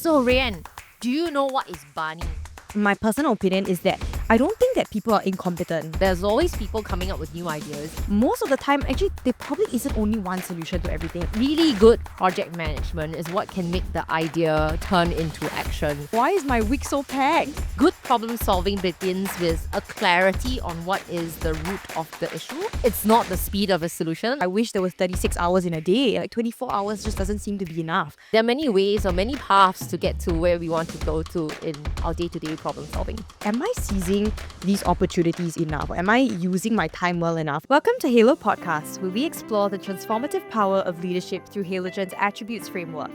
So, RaeAnne, do you know what is Barney? My personal opinion is that I don't think that people are incompetent. There's always people coming up with new ideas. Most of the time, actually, there probably isn't only one solution to everything. Really good project management is what can make the idea turn into action. Why is my week so packed? Good problem solving begins with a clarity on what is the root of the issue. It's not the speed of a solution. I wish there was 36 hours in a day. Like 24 hours just doesn't seem to be enough. There are many ways or many paths to get to where we want to go to in our day-to-day problem solving. Am I seizing these opportunities enough? Am I using my time well enough? Welcome to Halopod-cast, where we explore the transformative power of leadership through Halogen's attributes framework.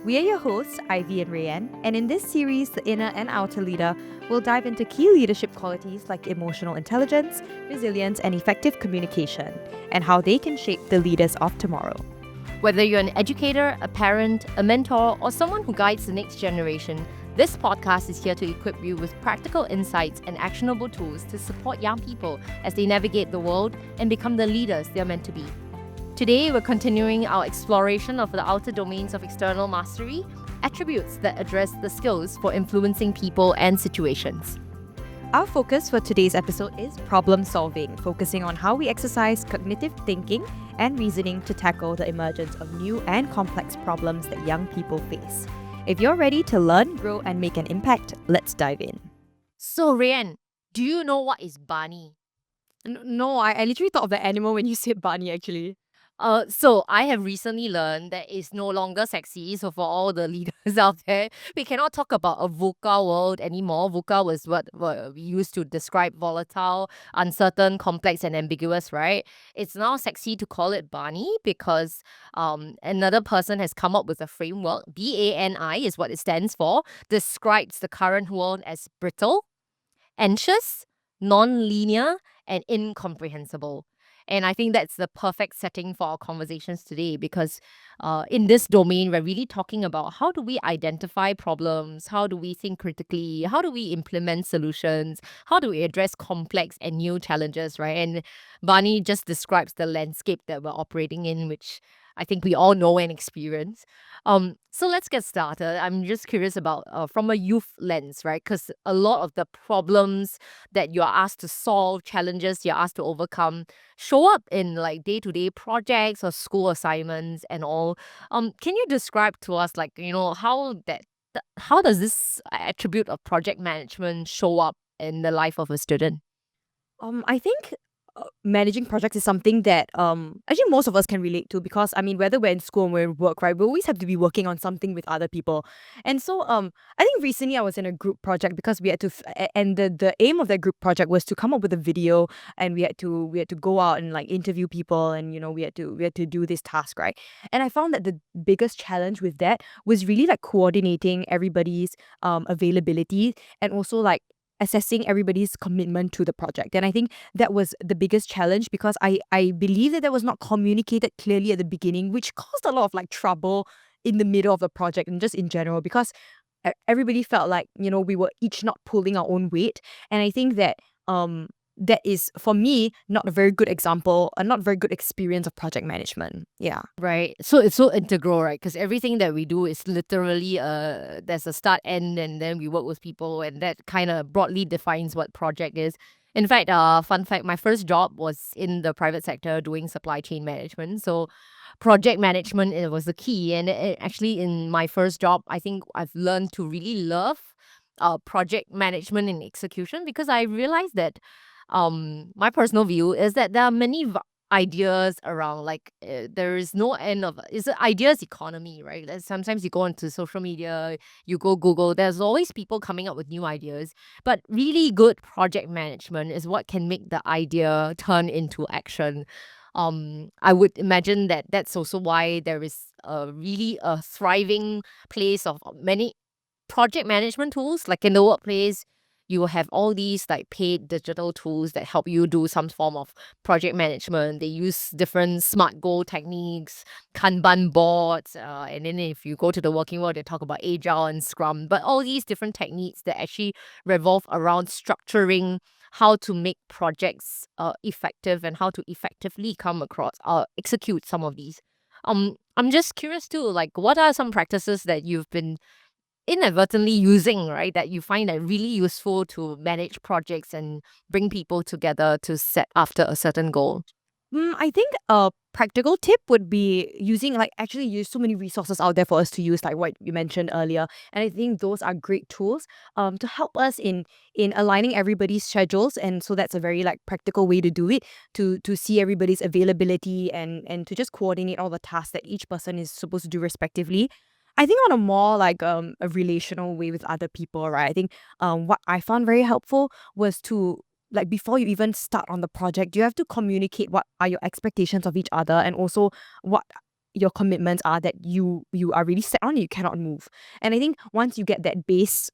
We are your hosts, Ivy and RaeAnne, and in this series, the inner and outer leader will dive into key leadership qualities like emotional intelligence, resilience, and effective communication, and how they can shape the leaders of tomorrow. Whether you're an educator, a parent, a mentor, or someone who guides the next generation, this podcast is here to equip you with practical insights and actionable tools to support young people as they navigate the world and become the leaders they're meant to be. Today, we're continuing our exploration of the outer domains of external mastery, attributes that address the skills for influencing people and situations. Our focus for today's episode is problem solving, focusing on how we exercise cognitive thinking and reasoning to tackle the emergence of new and complex problems that young people face. If you're ready to learn, grow, and make an impact, let's dive in. So, RaeAnne, do you know what is Barney? No, I literally thought of the animal when you said bunny, actually. So I have recently learned that it's no longer sexy. So for all the leaders out there, we cannot talk about a VUCA world anymore. VUCA was what we used to describe volatile, uncertain, complex, and ambiguous, right? It's now sexy to call it Barney because another person has come up with a framework. BANI is what it stands for. Describes the current world as brittle, anxious, non-linear, and incomprehensible. And I think that's the perfect setting for our conversations today because in this domain, we're really talking about how do we identify problems, how do we think critically, how do we implement solutions, how do we address complex and new challenges, right? And Barney just describes the landscape that we're operating in, which I think we all know and experience. So let's get started. I'm just curious about from a youth lens, right? Because a lot of the problems that you're asked to solve, challenges you're asked to overcome, show up in like day-to-day projects or school assignments and all. Can you describe to us, like, how does this attribute of project management show up in the life of a student? I think managing projects is something that actually most of us can relate to because I mean whether we're in school or we're in work, right, we always have to be working on something with other people. And so I think recently I was in a group project because we had to and the aim of that group project was to come up with a video, and we had to go out and like interview people, and we had to do this task, right? And I found that the biggest challenge with that was really like coordinating everybody's availability and also like assessing everybody's commitment to the project. And I think that was the biggest challenge because I believe that was not communicated clearly at the beginning, which caused a lot of like trouble in the middle of the project and just in general because everybody felt like we were each not pulling our own weight. And I think that that is, for me, not a very good example, a not very good experience of project management. Yeah. Right. So it's so integral, right? Because everything that we do is literally there's a start, end, and then we work with people, and that kind of broadly defines what project is. In fact, fun fact, my first job was in the private sector doing supply chain management. So project management, it was the key. And actually in my first job, I think I've learned to really love project management and execution because I realized that my personal view is that there are many ideas around, like there is no end of it's an ideas economy, right? Like, sometimes you go into social media, you go Google, there's always people coming up with new ideas, but really good project management is what can make the idea turn into action. I would imagine that that's also why there is really a thriving place of many project management tools. Like in the workplace, you will have all these like paid digital tools that help you do some form of project management. They use different SMART goal techniques, Kanban boards, and then if you go to the working world, they talk about Agile and Scrum. But all these different techniques that actually revolve around structuring how to make projects effective and how to effectively come across execute some of these. I'm just curious too, like what are some practices that you've been inadvertently using, right, that you find that really useful to manage projects and bring people together to set after a certain goal? I think a practical tip would be using like actually use so many resources out there for us to use, like what you mentioned earlier. And I think those are great tools to help us in aligning everybody's schedules. And so that's a very like practical way to do it, to see everybody's availability and to just coordinate all the tasks that each person is supposed to do respectively. I think on a more like a relational way with other people, right? I think what I found very helpful was to like before you even start on the project, you have to communicate what are your expectations of each other and also what your commitments are that you are really set on, you cannot move. And I think once you get that base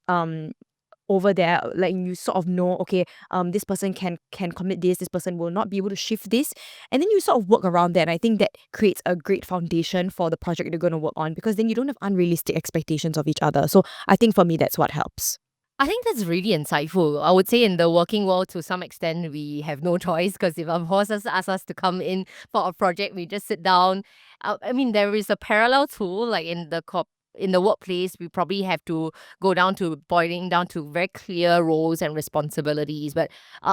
over there, like you sort of know, okay, this person can commit this person will not be able to shift this, and then you sort of work around that. And I think that creates a great foundation for the project you're going to work on, because then you don't have unrealistic expectations of each other. So I think for me that's what helps. I think that's really insightful. I would say in the working world, to some extent, we have no choice because if our bosses ask us to come in for a project, we just sit down. I mean, there is a parallel tool like in the workplace. We probably have to go down to boiling down to very clear roles and responsibilities. But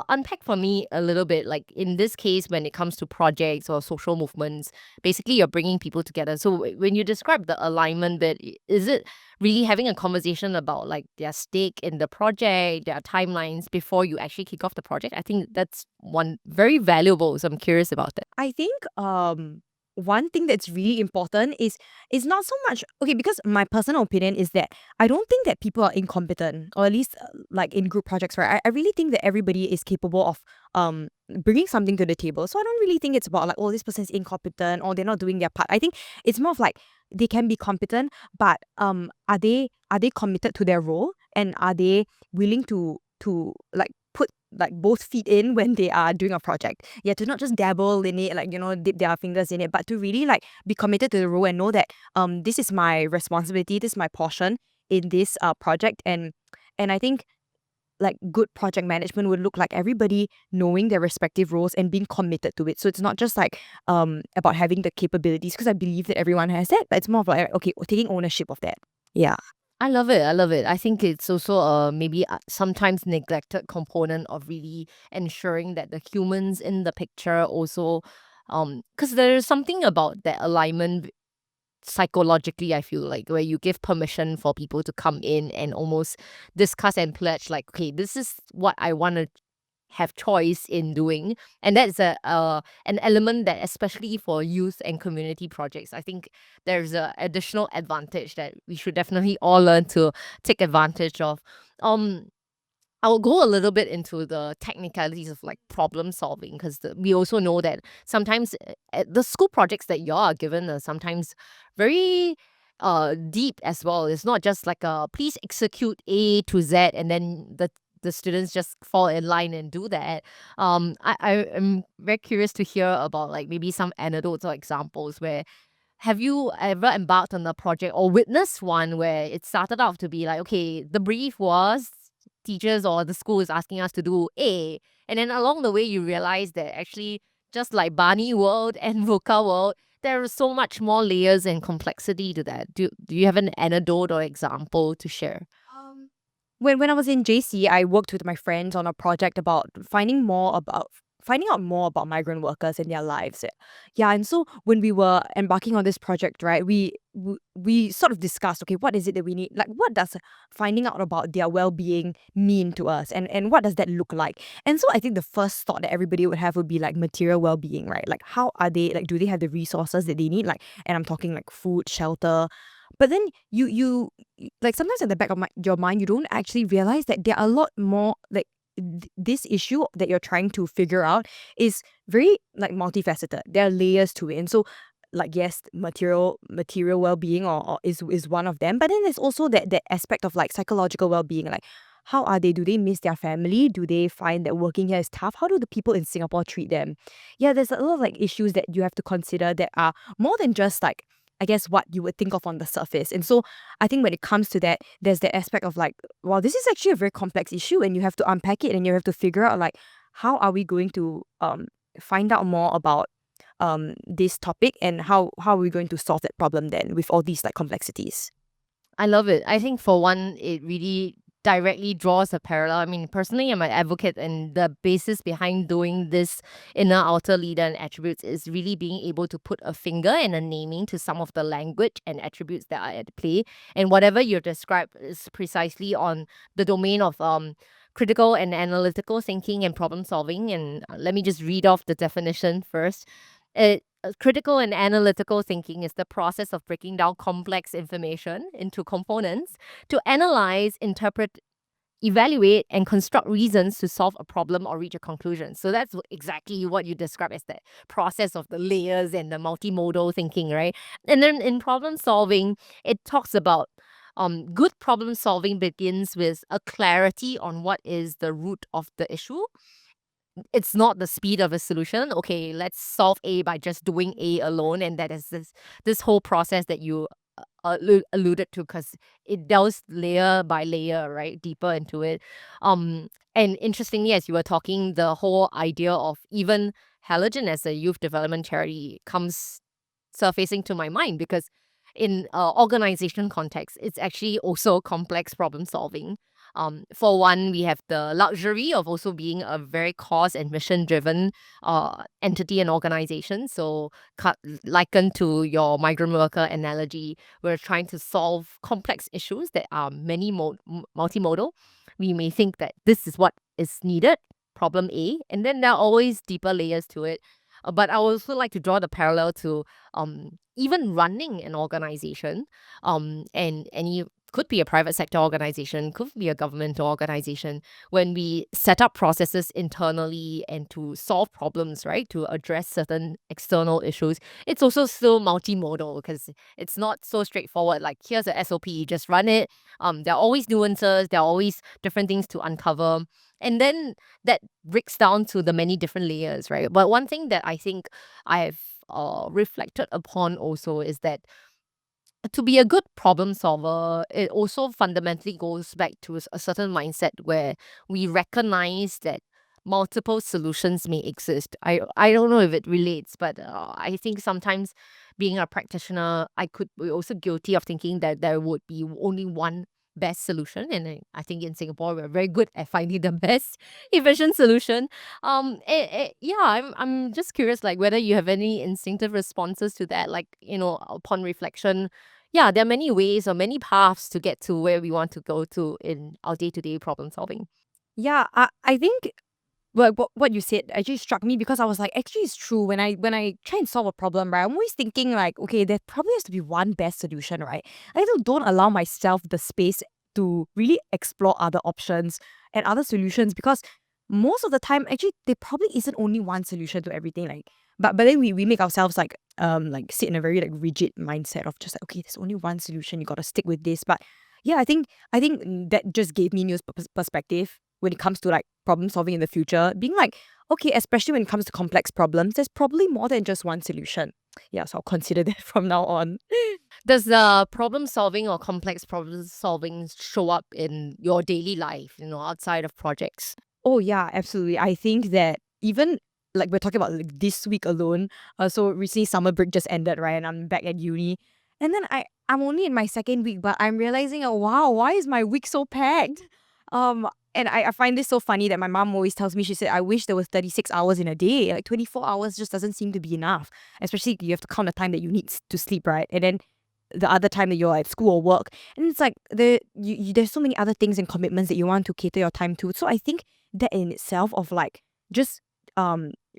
unpack for me a little bit. Like in this case, when it comes to projects or social movements, basically you're bringing people together. So when you describe the alignment bit, is it really having a conversation about like their stake in the project, their timelines before you actually kick off the project? I think that's one very valuable. So I'm curious about that. I think one thing that's really important is not so much okay, because my personal opinion is that I don't think that people are incompetent, or at least like in group projects, right? I really think that everybody is capable of bringing something to the table. So I don't really think it's about like, oh, this person is incompetent or they're not doing their part. I think it's more of like they can be competent, but are they committed to their role, and are they willing to like put like both feet in when they are doing a project. Yeah, to not just dabble in it, like, dip their fingers in it, but to really like be committed to the role and know that this is my responsibility, this is my portion in this project. And I think like good project management would look like everybody knowing their respective roles and being committed to it. So it's not just like about having the capabilities, because I believe that everyone has that, but it's more of like, okay, taking ownership of that. Yeah. I love it. I love it. I think it's also maybe sometimes neglected component of really ensuring that the humans in the picture also, because there's something about that alignment psychologically, I feel like, where you give permission for people to come in and almost discuss and pledge like, okay, this is what I want to have choice in doing. And that's an element that, especially for youth and community projects, I think there's a additional advantage that we should definitely all learn to take advantage of. um I will go a little bit into the technicalities of like problem solving, because we also know that sometimes the school projects that y'all are given are sometimes very deep as well. It's not just like a please execute A to Z and then the students just fall in line and do that. I am very curious to hear about like maybe some anecdotes or examples where have you ever embarked on a project or witnessed one where it started off to be like, okay, the brief was teachers or the school is asking us to do A, and then along the way you realize that actually just like Barney World and Voca World, there are so much more layers and complexity to that. Do you have an anecdote or example to share? Um, when I was in JC, I worked with my friends on a project about finding out more about migrant workers and their lives. Yeah, and so when we were embarking on this project, right, we sort of discussed, okay, what is it that we need? Like, what does finding out about their well-being mean to us, and what does that look like? And so I think the first thought that everybody would have would be like material well-being, right? Like, how are they? Like, do they have the resources that they need? Like, and I'm talking like food, shelter. But then like sometimes at the back of your mind, you don't actually realize that there are a lot more like this issue that you're trying to figure out is very like multifaceted. There are layers to it, and so like yes, material well-being or is one of them, but then there's also that aspect of like psychological well-being. Like, how are they? Do they miss their family? Do they find that working here is tough? How do the people in Singapore treat them? Yeah, there's a lot of like issues that you have to consider that are more than just like, I guess, what you would think of on the surface. And so I think when it comes to that, there's the aspect of like, well, this is actually a very complex issue, and you have to unpack it and you have to figure out like, how are we going to find out more about this topic, and how are we going to solve that problem then with all these like complexities. I love it. I think for one, it really directly draws a parallel. I mean, personally, I'm an advocate, and the basis behind doing this inner outer leader and attributes is really being able to put a finger and a naming to some of the language and attributes that are at play. And whatever you described is precisely on the domain of critical and analytical thinking and problem solving. And let me just read off the definition first. Critical and analytical thinking is the process of breaking down complex information into components to analyze, interpret, evaluate, and construct reasons to solve a problem or reach a conclusion. So that's exactly what you describe as the process of the layers and the multimodal thinking, right? And then in problem solving, it talks about good problem solving begins with a clarity on what is the root of the issue. It's not the speed of a solution. Okay, let's solve A by just doing A alone, and that is this whole process that you alluded to, because it delves layer by layer, right, deeper into it. And interestingly, as you were talking, the whole idea of even Halogen as a youth development charity comes surfacing to my mind, because in organization context, it's actually also complex problem solving. For one, we have the luxury of also being a very cause and mission driven entity and organization. So, likened to your migrant worker analogy, we're trying to solve complex issues that are multimodal. We may think that this is what is needed, problem A, and then there are always deeper layers to it. But I would also like to draw the parallel to even running an organization, and any could be a private sector organization, could be a government organization. When we set up processes internally and to solve problems, right, to address certain external issues, it's also still multimodal, because it's not so straightforward. Like, here's a SOP, you just run it. There are always nuances, there are always different things to uncover. And then that breaks down to the many different layers, right? But one thing that I think I've reflected upon also is that to be a good problem solver, it also fundamentally goes back to a certain mindset where we recognize that multiple solutions may exist. I don't know if it relates, but I think sometimes being a practitioner, I could be also guilty of thinking that there would be only one best solution. And I think in Singapore, we're very good at finding the best efficient solution. Yeah, I'm just curious, like, whether you have any instinctive responses to that, like, upon reflection. Yeah, there are many ways or many paths to get to where we want to go to in our day-to-day problem solving. Yeah, I think what you said actually struck me because I was like, actually, it's true. When I try and solve a problem, right, I'm always thinking like, okay, there probably has to be one best solution, right? I don't allow myself the space to really explore other options and other solutions because most of the time, actually, there probably isn't only one solution to everything. Like, but then we make ourselves like sit in a very like rigid mindset of just like, okay, there's only one solution. You got to stick with this. But yeah, I think that just gave me new perspective when it comes to like problem solving in the future, being like, okay, especially when it comes to complex problems, there's probably more than just one solution. Yeah, so I'll consider that from now on. Does the problem solving or complex problem solving show up in your daily life, outside of projects? Oh yeah, absolutely. I think that even like we're talking about like this week alone. So recently summer break just ended, right? And I'm back at uni. And then I'm only in my second week, but I'm realizing, oh wow, why is my week so packed? And I find this so funny that my mom always tells me, she said, I wish there was 36 hours in a day. Like 24 hours just doesn't seem to be enough. Especially you have to count the time that you need to sleep, right? And then the other time that you're at school or work. And it's like there's so many other things and commitments that you want to cater your time to. So I think that in itself of like just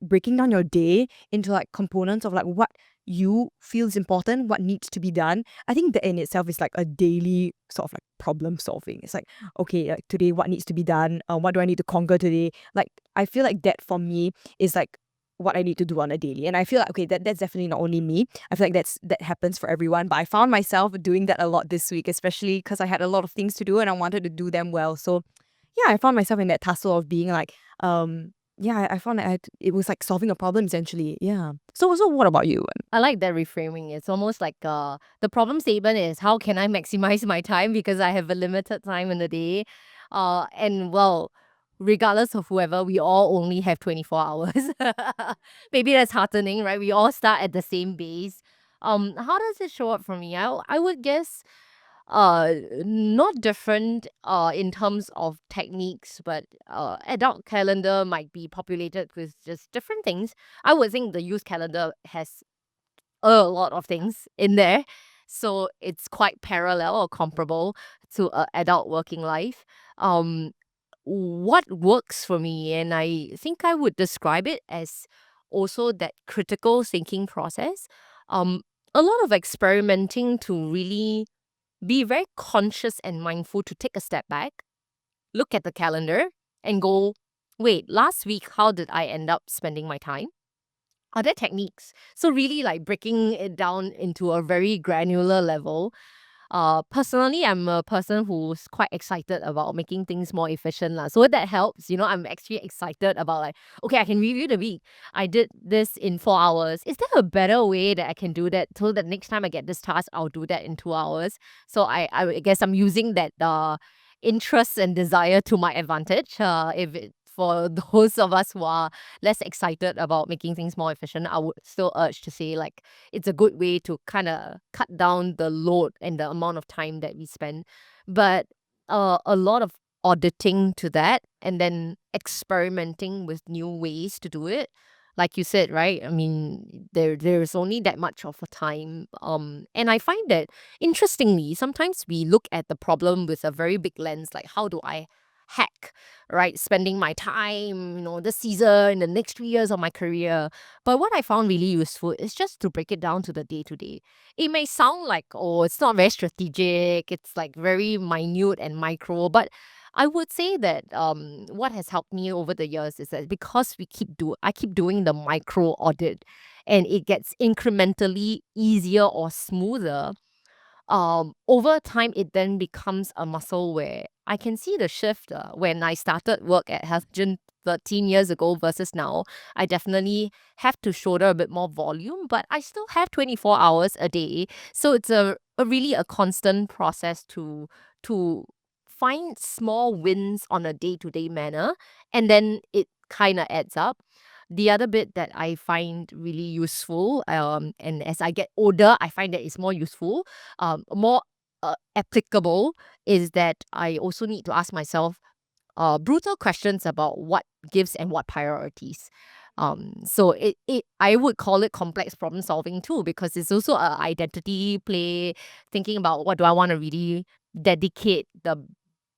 breaking down your day into like components of like what you feel is important, what needs to be done. I think that in itself is like a daily sort of like problem solving. It's like, okay, like today what needs to be done? What do I need to conquer today? Like I feel like that for me is like what I need to do on a daily. And I feel like, okay, that's definitely not only me. I feel like that happens for everyone. But I found myself doing that a lot this week, especially because I had a lot of things to do and I wanted to do them well. So yeah, I found myself in that tussle of being like, yeah, I found that it was like solving a problem essentially. Yeah. So what about you? I like that reframing. It's almost like the problem statement is, how can I maximize my time because I have a limited time in the day? And well, regardless of whoever, we all only have 24 hours. Maybe that's heartening, right? We all start at the same base. How does it show up for me? I would guess not different in terms of techniques, but adult calendar might be populated with just different things. I would think the youth calendar has a lot of things in there, so it's quite parallel or comparable to adult working life. um what works for me, and I think I would describe it as also that critical thinking process. um a lot of experimenting to really be very conscious and mindful, to take a step back, look at the calendar, and go, wait, last week, how did I end up spending my time? Are there techniques? So, really, like breaking it down into a very granular level. Personally, I'm a person who's quite excited about making things more efficient lah. So that helps. I'm actually excited about, like, okay, I can review the week. I did this in 4 hours. Is there a better way that I can do that, so that next time I get this task, I'll do that in 2 hours? So I guess I'm using that interest and desire to my advantage. For those of us who are less excited about making things more efficient, I would still urge to say, like, it's a good way to kind of cut down the load and the amount of time that we spend. But a lot of auditing to that, and then experimenting with new ways to do it. Like you said, right? I mean, there's only that much of a time. And I find that, interestingly, sometimes we look at the problem with a very big lens, like, how do I hack, right? Spending my time, this season, the next 3 years of my career. But what I found really useful is just to break it down to the day to day. It may sound like, oh, it's not very strategic, it's like very minute and micro, but I would say that what has helped me over the years is that, because I keep doing the micro audit, and it gets incrementally easier or smoother. Over time, it then becomes a muscle where I can see the shift. When I started work at Healthgen 13 years ago versus now, I definitely have to shoulder a bit more volume, but I still have 24 hours a day. So it's a really a constant process to find small wins on a day-to-day manner, and then it kind of adds up. The other bit that I find really useful, and as I get older, I find that it's more useful, more applicable, is that I also need to ask myself brutal questions about what gives and what priorities. So I would call it complex problem solving too, because it's also a identity play, thinking about what do I want to really dedicate the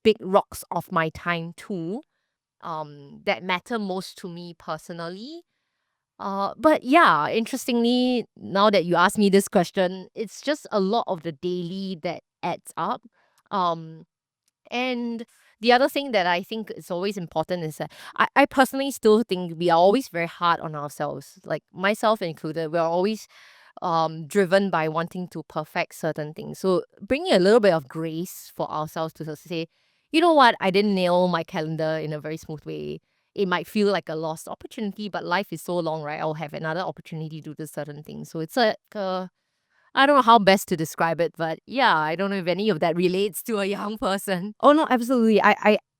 big rocks of my time to, that matter most to me personally. But yeah, interestingly, now that you ask me this question, it's just a lot of the daily that adds up. Um, and the other thing that I think is always important is that I personally still think we are always very hard on ourselves, like myself included. We're always driven by wanting to perfect certain things. So bringing a little bit of grace for ourselves to say, you know what, I didn't nail my calendar in a very smooth way. It might feel like a lost opportunity, but life is so long, right? I'll have another opportunity to do this certain thing. So it's like, I don't know how best to describe it, but yeah, I don't know if any of that relates to a young person. Oh no, absolutely.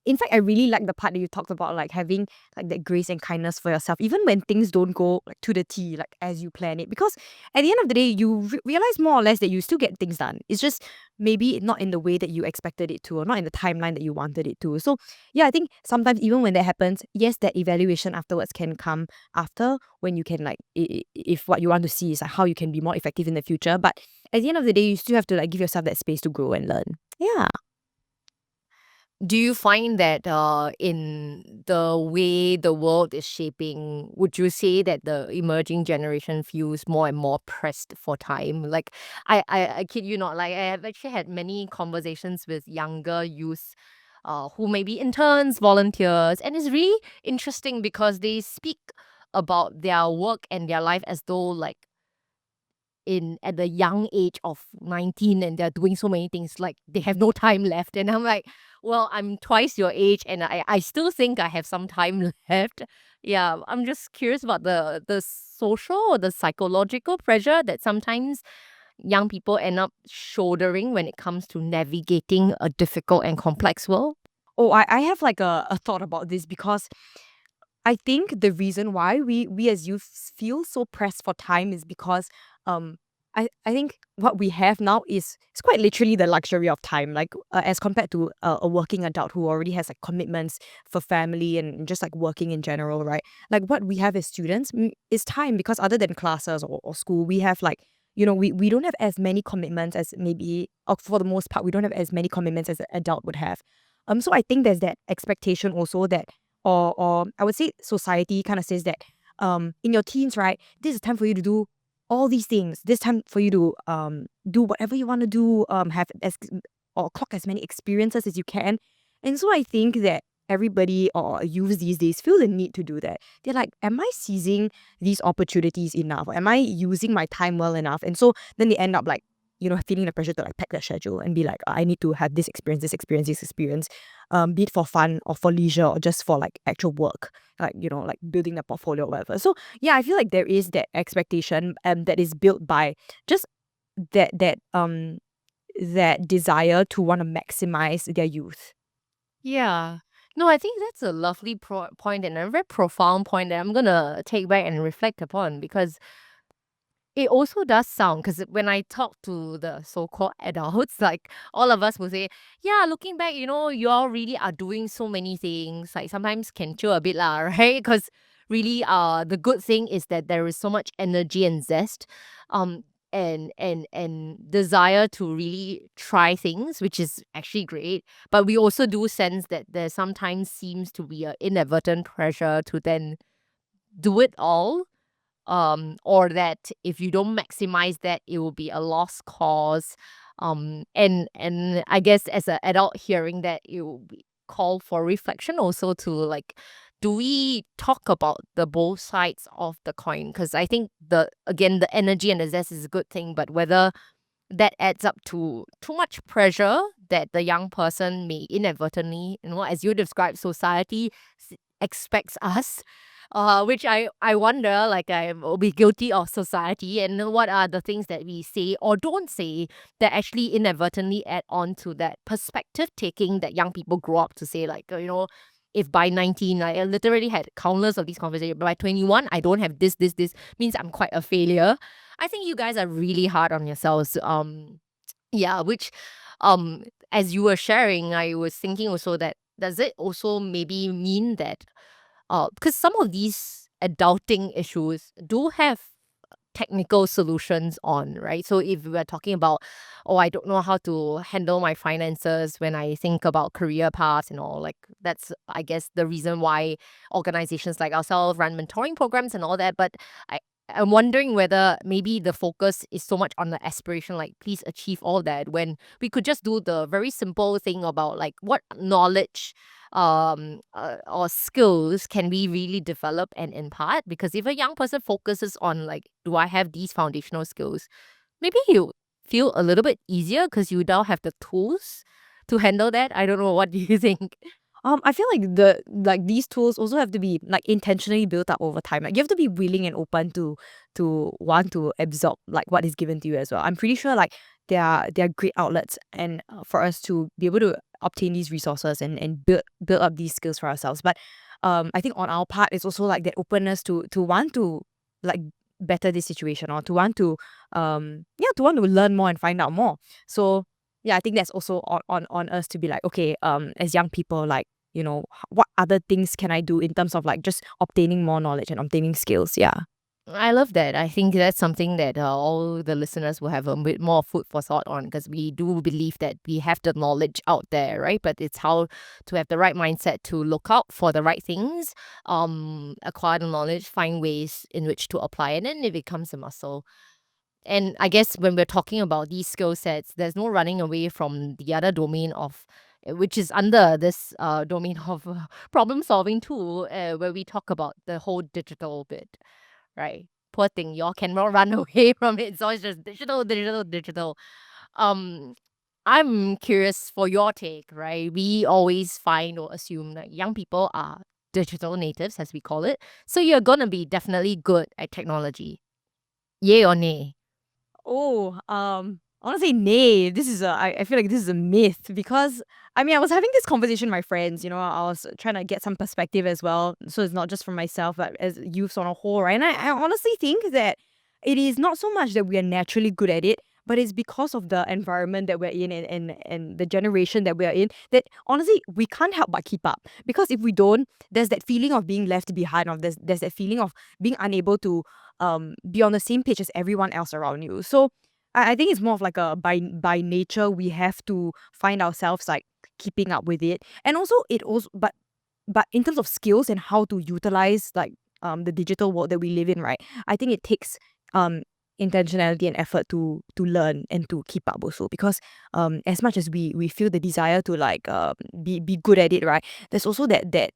In fact, I really like the part that you talked about, like having like that grace and kindness for yourself, even when things don't go like to the T, like as you plan it. Because at the end of the day, you realize more or less that you still get things done. It's just maybe not in the way that you expected it to, or not in the timeline that you wanted it to. So yeah, I think sometimes even when that happens, yes, that evaluation afterwards can come after, when you can like if what you want to see is like how you can be more effective in the future. But at the end of the day, you still have to like give yourself that space to grow and learn. Yeah. Do you find that in the way the world is shaping, would you say that the emerging generation feels more and more pressed for time? Like, I kid you not, like, I have actually had many conversations with younger youth who may be interns, volunteers, and it's really interesting because they speak about their work and their life as though, like, in at the young age of 19, and they're doing so many things, like they have no time left, and I'm like, well, I'm twice your age, and I still think I have some time left. Yeah, I'm just curious about the social or the psychological pressure that sometimes young people end up shouldering when it comes to navigating a difficult and complex world. Oh, I have like a thought about this, because I think the reason why we as youth feel so pressed for time is because um I think what we have now is it's quite literally the luxury of time. Like as compared to a working adult who already has like commitments for family and just like working in general, right? Like what we have as students is time, because other than classes or school, we have like, we don't have as many commitments as maybe, or for the most part, we don't have as many commitments as an adult would have. So I think there's that expectation also that, or I would say society kind of says that, in your teens, right, this is time for you to do all these things. This time for you to do whatever you want to do, have as or clock as many experiences as you can. And so I think that everybody or youth these days feel the need to do that. They're like, am I seizing these opportunities enough? Am I using my time well enough? And so then they end up like, feeling the pressure to like pack their schedule and be like, I need to have this experience, this experience, this experience, be it for fun or for leisure or just for like actual work, like, like building a portfolio or whatever. So yeah, I feel like there is that expectation that is built by just that desire to want to maximize their youth. Yeah. No, I think that's a lovely point and a very profound point that I'm gonna take back and reflect upon, because it also does sound, because when I talk to the so-called adults, like all of us will say, yeah, looking back, you all really are doing so many things. Like sometimes can chill a bit lah, right? Because really, the good thing is that there is so much energy and zest, um, and desire to really try things, which is actually great. But we also do sense that there sometimes seems to be an inadvertent pressure to then do it all, or that if you don't maximize that, it will be a lost cause. And I guess as an adult hearing that, it will be call for reflection also to like, do we talk about the both sides of the coin? Because I think the energy and the zest is a good thing, but whether that adds up to too much pressure that the young person may inadvertently, as you described, society expects us, which I wonder, like I will be guilty of society, and what are the things that we say or don't say that actually inadvertently add on to that perspective taking that young people grow up to say, like, if by 19, I literally had countless of these conversations, but by 21, I don't have this means I'm quite a failure. I think you guys are really hard on yourselves. Yeah, which, as you were sharing, I was thinking also that, does it also maybe mean that, because some of these adulting issues do have technical solutions on, right? So if we're talking about, oh, I don't know how to handle my finances when I think about career paths and all, like that's, I guess, the reason why organizations like ourselves run mentoring programs and all that. But I'm wondering whether maybe the focus is so much on the aspiration, like please achieve all that, when we could just do the very simple thing about like what knowledge or skills can we really develop and impart. Because if a young person focuses on like, do I have these foundational skills, maybe you feel a little bit easier because you now have the tools to handle that. I don't know, what do you think? I feel like these tools also have to be like intentionally built up over time. Like you have to be willing and open to want to absorb like what is given to you as well. I'm pretty sure like there are great outlets and for us to be able to obtain these resources and build up these skills for ourselves. But I think on our part it's also like that openness to want to like better this situation, or to want to to want to learn more and find out more. So yeah, I think that's also on us to be like, okay, as young people, like, what other things can I do in terms of like just obtaining more knowledge and obtaining skills? Yeah. I love that. I think that's something that all the listeners will have a bit more food for thought on, because we do believe that we have the knowledge out there, right? But it's how to have the right mindset to look out for the right things, acquire the knowledge, find ways in which to apply, and then it becomes a muscle. And I guess when we're talking about these skill sets, there's no running away from the other domain of, which is under this domain of problem solving too, where we talk about the whole digital bit, right? Poor thing, y'all cannot run away from it. It's always just digital, digital, digital. Um, I'm curious for your take, right? We always find or assume that young people are digital natives, as we call it. So you're gonna be definitely good at technology. Yay or nay? Oh, I want to say nay. I feel like this is a myth, because I mean I was having this conversation with my friends. I was trying to get some perspective as well, so it's not just for myself, but as youths on a whole, right? And I honestly think that it is not so much that we are naturally good at it, but it's because of the environment that we're in, and the generation that we're in, that honestly we can't help but keep up. Because if we don't, there's that feeling of being left behind, of there's that feeling of being unable to be on the same page as everyone else around you. So I think it's more of like a by nature we have to find ourselves like keeping up with it. And also it also but in terms of skills and how to utilize like the digital world that we live in, right? I think it takes um intentionality and effort to learn and to keep up also. Because as much as we feel the desire to like be good at it, right? There's also that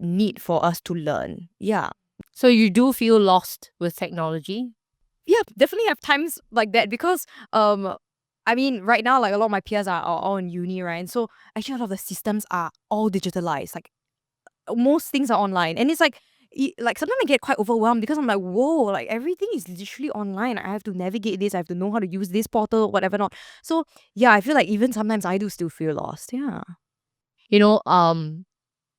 need for us to learn. Yeah. So you do feel lost with technology? Yeah, definitely have times like that. Because I mean, right now, like a lot of my peers are all in uni, right? And so actually a lot of the systems are all digitalized. Like most things are online, and it's like like sometimes I get quite overwhelmed, because I'm like, whoa, like everything is literally online. I have to navigate this, I have to know how to use this portal, whatever not. So yeah, I feel like even sometimes I do still feel lost. Yeah. You know,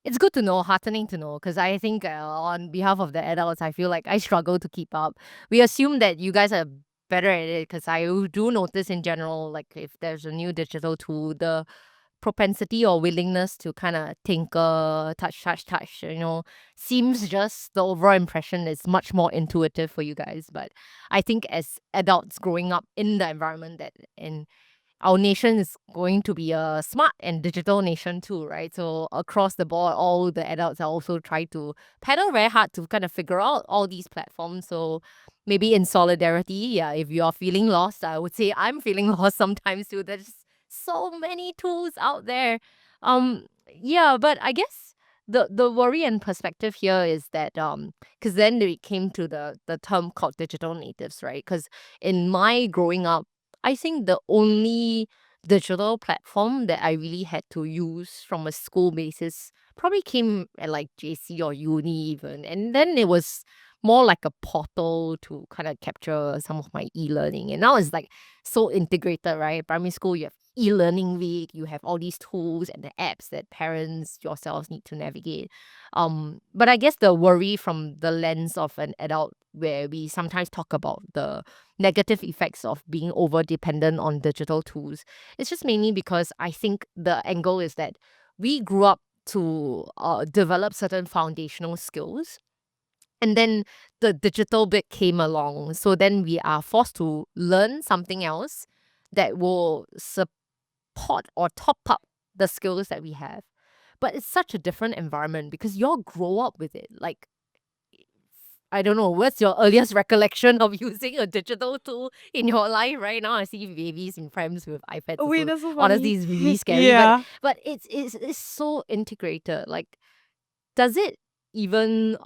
it's good to know, heartening to know, because I think on behalf of the adults, I feel like I struggle to keep up. We assume that you guys are better at it, because I do notice in general, like if there's a new digital tool, the propensity or willingness to kind of tinker, touch, seems just the overall impression is much more intuitive for you guys. But I think as adults growing up in the environment that in our nation is going to be a smart and digital nation too, right? So across the board, all the adults are also trying to pedal very hard to kind of figure out all these platforms. So maybe in solidarity, yeah, if you are feeling lost, I would say I'm feeling lost sometimes too. There's so many tools out there. Yeah, but I guess the worry and perspective here is that because then we came to the term called digital natives, right? Because in my growing up, I think the only digital platform that I really had to use from a school basis probably came at like JC or uni even. And then it was more like a portal to kind of capture some of my e-learning. And now it's like so integrated, right? Primary school, you have e-learning week, you have all these tools and the apps that parents yourselves need to navigate. But I guess the worry from the lens of an adult, where we sometimes talk about the negative effects of being over dependent on digital tools. It's just mainly because I think the angle is that we grew up to develop certain foundational skills. And then the digital bit came along. So then we are forced to learn something else that will support or top up the skills that we have. But it's such a different environment because you all grow up with it. Like, I don't know, what's your earliest recollection of using a digital tool in your life right now? I see babies in primes with iPads. Oh wait, Also. that's so Honestly, funny. it's really scary. But Yeah. but it's so integrated. Like, does it even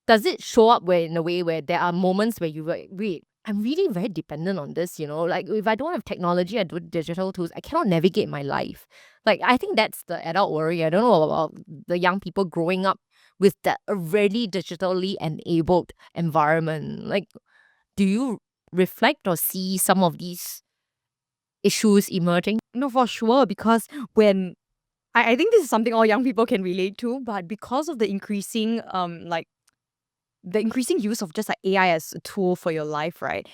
does it show up where in a way where there are moments where you like, wait, I'm really very dependent on this, like if I don't have technology, I do digital tools, I cannot navigate my life. Like, I think that's the adult worry. I don't know about the young people growing up with that already digitally enabled environment. Like, do you reflect or see some of these issues emerging? No, for sure. Because when I think this is something all young people can relate to, but because of the increasing use of just like AI as a tool for your life, right?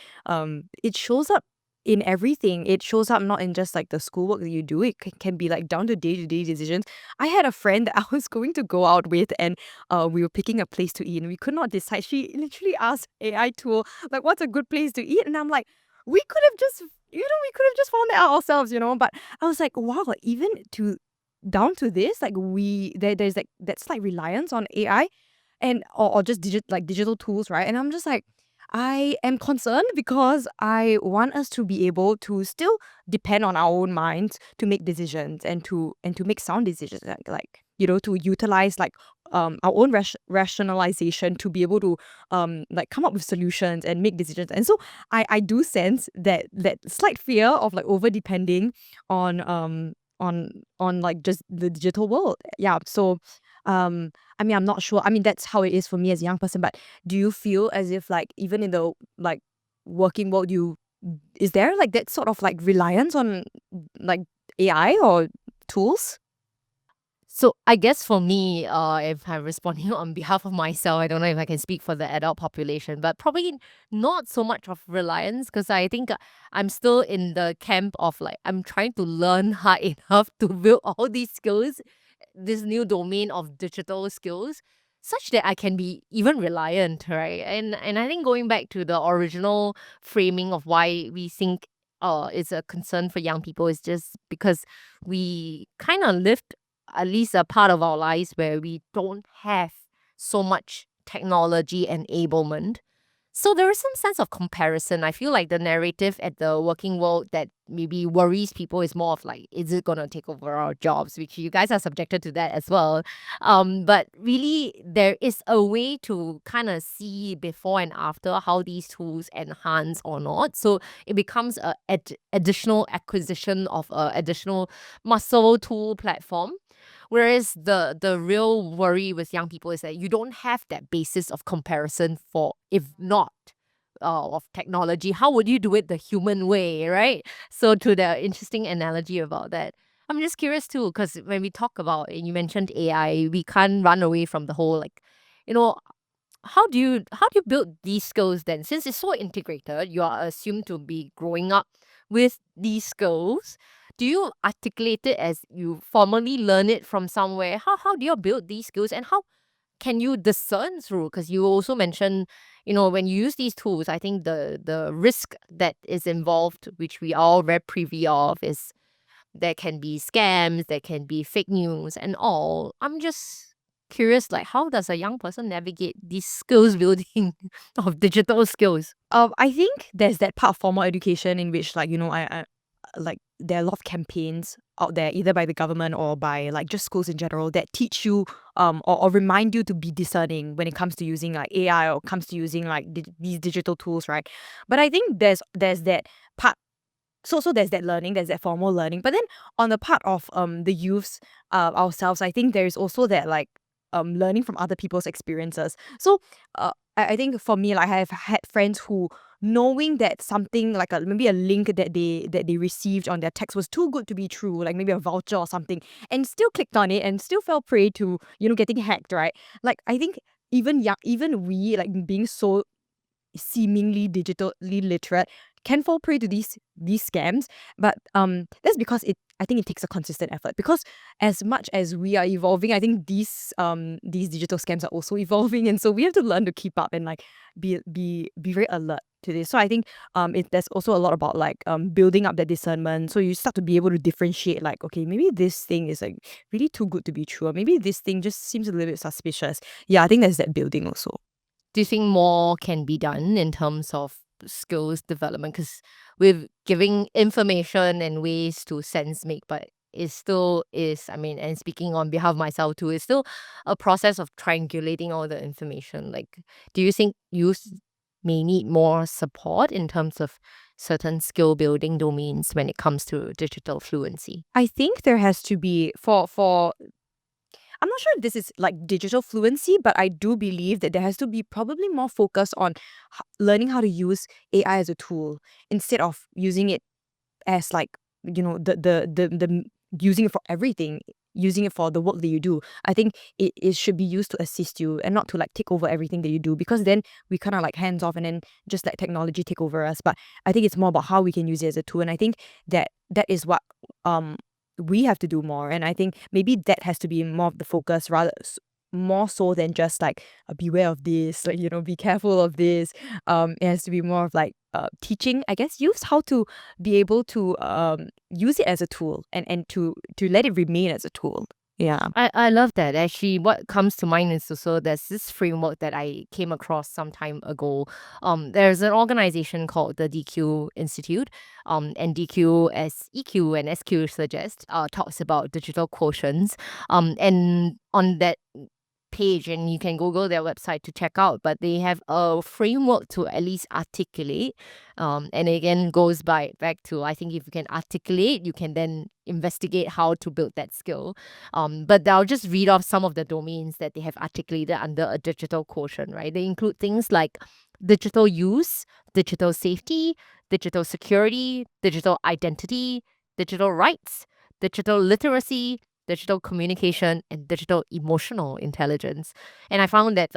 It shows up in everything. It shows up not in just like the schoolwork that you do. It can be like down to day-to-day decisions. I had a friend that I was going to go out with, and we were picking a place to eat, and we could not decide. She literally asked AI tool like, "What's a good place to eat?" And I'm like, we could have just, we could have just found that out ourselves. But I was like, wow, even to down to this, like there's like that slight reliance on AI, and or just digital tools, right? And I'm just like, I am concerned because I want us to be able to still depend on our own minds to make decisions, and to make sound decisions, to utilize like our own rationalization to be able to like come up with solutions and make decisions. And so I do sense that slight fear of like over depending on like just the digital world. Yeah. So I mean, I'm not sure. I mean, that's how it is for me as a young person. But do you feel as if like even in the like working world, is there like that sort of like reliance on like AI or tools? So I guess for me, if I'm responding on behalf of myself, I don't know if I can speak for the adult population, but probably not so much of reliance because I think I'm still in the camp of like I'm trying to learn hard enough to build all these skills, this new domain of digital skills, such that I can be even reliant, right? And I think going back to the original framing of why we think it's a concern for young people is just because we kind of lived at least a part of our lives where we don't have so much technology enablement. So there is some sense of comparison. I feel like the narrative at the working world that maybe worries people is more of like, is it gonna take over our jobs? Which you guys are subjected to that as well. But really, there is a way to kind of see before and after how these tools enhance or not. So it becomes a additional acquisition of a additional muscle tool platform. Whereas the real worry with young people is that you don't have that basis of comparison for if not of technology, how would you do it the human way, right? So to the interesting analogy about that, I'm just curious too, because when we talk about and you mentioned AI, we can't run away from the whole like, you know, how do you build these skills then? Since it's so integrated, you are assumed to be growing up with these skills. Do you articulate it as you formally learn it from somewhere? How do you build these skills and how can you discern through? Because you also mentioned, when you use these tools, I think the risk that is involved, which we all very privy of, is there can be scams, there can be fake news and all. I'm just curious, like how does a young person navigate these skills building of digital skills? I think there's that part of formal education in which, like, I like there are a lot of campaigns out there, either by the government or by like just schools in general, that teach you or remind you to be discerning when it comes to using like AI or comes to using like these digital tools, right? But I think there's that part. So there's that learning, there's that formal learning. But then on the part of the youths ourselves, I think there is also that like learning from other people's experiences. So I think for me, like I have had friends who, knowing that something like maybe a link that they received on their text was too good to be true, like maybe a voucher or something, and still clicked on it and still fell prey to getting hacked, right? Like I think even we, like being so seemingly digitally literate, can fall prey to these scams. But that's because I think it takes a consistent effort, because as much as we are evolving, I think these digital scams are also evolving, and so we have to learn to keep up and like be very alert to this. So I think there's also a lot about like building up that discernment, so you start to be able to differentiate, like, okay, maybe this thing is like really too good to be true, or maybe this thing just seems a little bit suspicious. Yeah, I think there's that building also. Do you think more can be done in terms of skills development? Because with giving information and ways to sense make, but it still is, I mean, and speaking on behalf of myself too, it's still a process of triangulating all the information. Like, do you think youth may need more support in terms of certain skill building domains when it comes to digital fluency? I think there has to be for I'm not sure if this is like digital fluency, but I do believe that there has to be probably more focus on learning how to use AI as a tool instead of using it as like, using it for everything, using it for the work that you do. I think it should be used to assist you and not to like take over everything that you do, because then we kind of like hands off and then just let technology take over us. But I think it's more about how we can use it as a tool, and I think that is what um we have to do more. And I think maybe that has to be more of the focus, more so than just like beware of this, like, be careful of this. It has to be more of like teaching, I guess, youth how to be able to use it as a tool, and to let it remain as a tool. Yeah. I love that. Actually, what comes to mind is also there's this framework that I came across some time ago. There's an organization called the DQ Institute. And DQ, as EQ and SQ suggest, talks about digital quotients. And on that page, and you can Google their website to check out, but they have a framework to at least articulate. And again, goes back to, I think if you can articulate, you can then investigate how to build that skill. But I'll just read off some of the domains that they have articulated under a digital quotient, right? They include things like digital use, digital safety, digital security, digital identity, digital rights, digital literacy, digital communication, and digital emotional intelligence. And I found that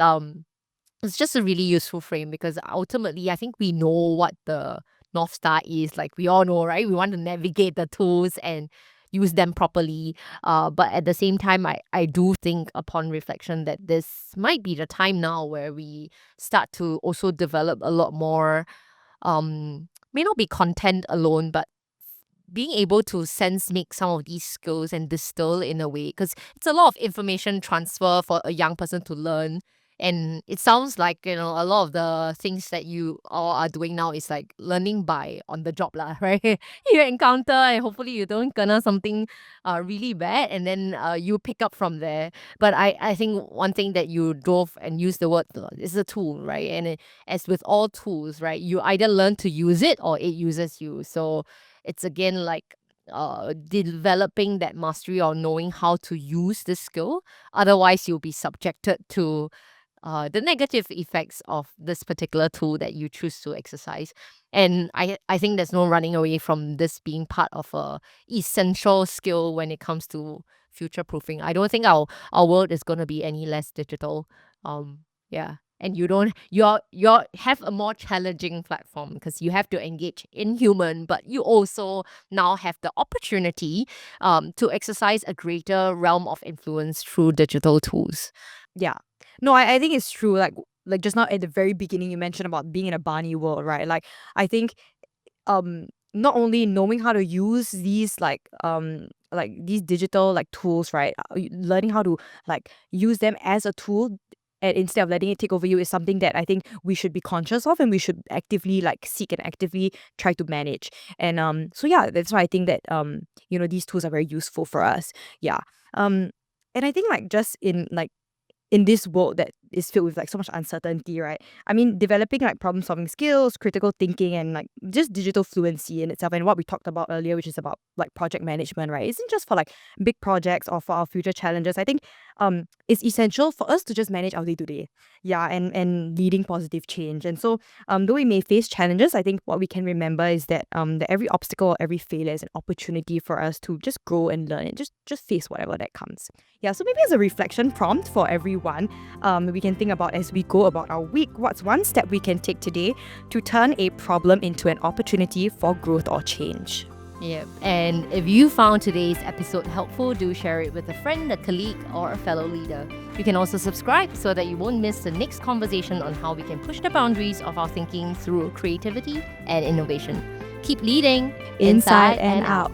it's just a really useful frame because ultimately I think we know what the North Star is. Like we all know, right? We want to navigate the tools and use them properly. But at the same time, I do think upon reflection that this might be the time now where we start to also develop a lot more, may not be content alone, but being able to sense make some of these skills and distill in a way, because it's a lot of information transfer for a young person to learn. And it sounds like, a lot of the things that you all are doing now is like learning by on the job lah, right? You encounter and hopefully you don't kena something really bad, and then you pick up from there. But I think one thing that you drove and use the word is a tool, right? And as with all tools, right, you either learn to use it or it uses you. So it's again like developing that mastery or knowing how to use the skill. Otherwise, you'll be subjected to the negative effects of this particular tool that you choose to exercise. And I think there's no running away from this being part of a essential skill when it comes to future proofing. I don't think our world is going to be any less digital. Yeah. And you have a more challenging platform because you have to engage in human, but you also now have the opportunity to exercise a greater realm of influence through digital tools. Yeah. No, I think it's true. Like just now at the very beginning, you mentioned about being in a Barney world, right? Like I think not only knowing how to use these like these digital like tools, right? Learning how to like use them as a tool and instead of letting it take over you is something that I think we should be conscious of and we should actively like seek and actively try to manage. And so yeah, that's why I think that these tools are very useful for us. Yeah. And I think like just in this world that is filled with like so much uncertainty, right? I mean, developing like problem solving skills, critical thinking, and like just digital fluency in itself, and what we talked about earlier, which is about like project management, right? Isn't just for like big projects or for our future challenges. I think it's essential for us to just manage our day to day, yeah, and leading positive change. And so though we may face challenges, I think what we can remember is that that every obstacle or every failure is an opportunity for us to just grow and learn and just face whatever that comes. Yeah, so maybe as a reflection prompt for everyone, we can think about as we go about our week, what's one step we can take today to turn a problem into an opportunity for growth or change. Yep. And if you found today's episode helpful, do share it with a friend, a colleague, or a fellow leader. You can also subscribe so that you won't miss the next conversation on how we can push the boundaries of our thinking through creativity and innovation. Keep leading Inside and out.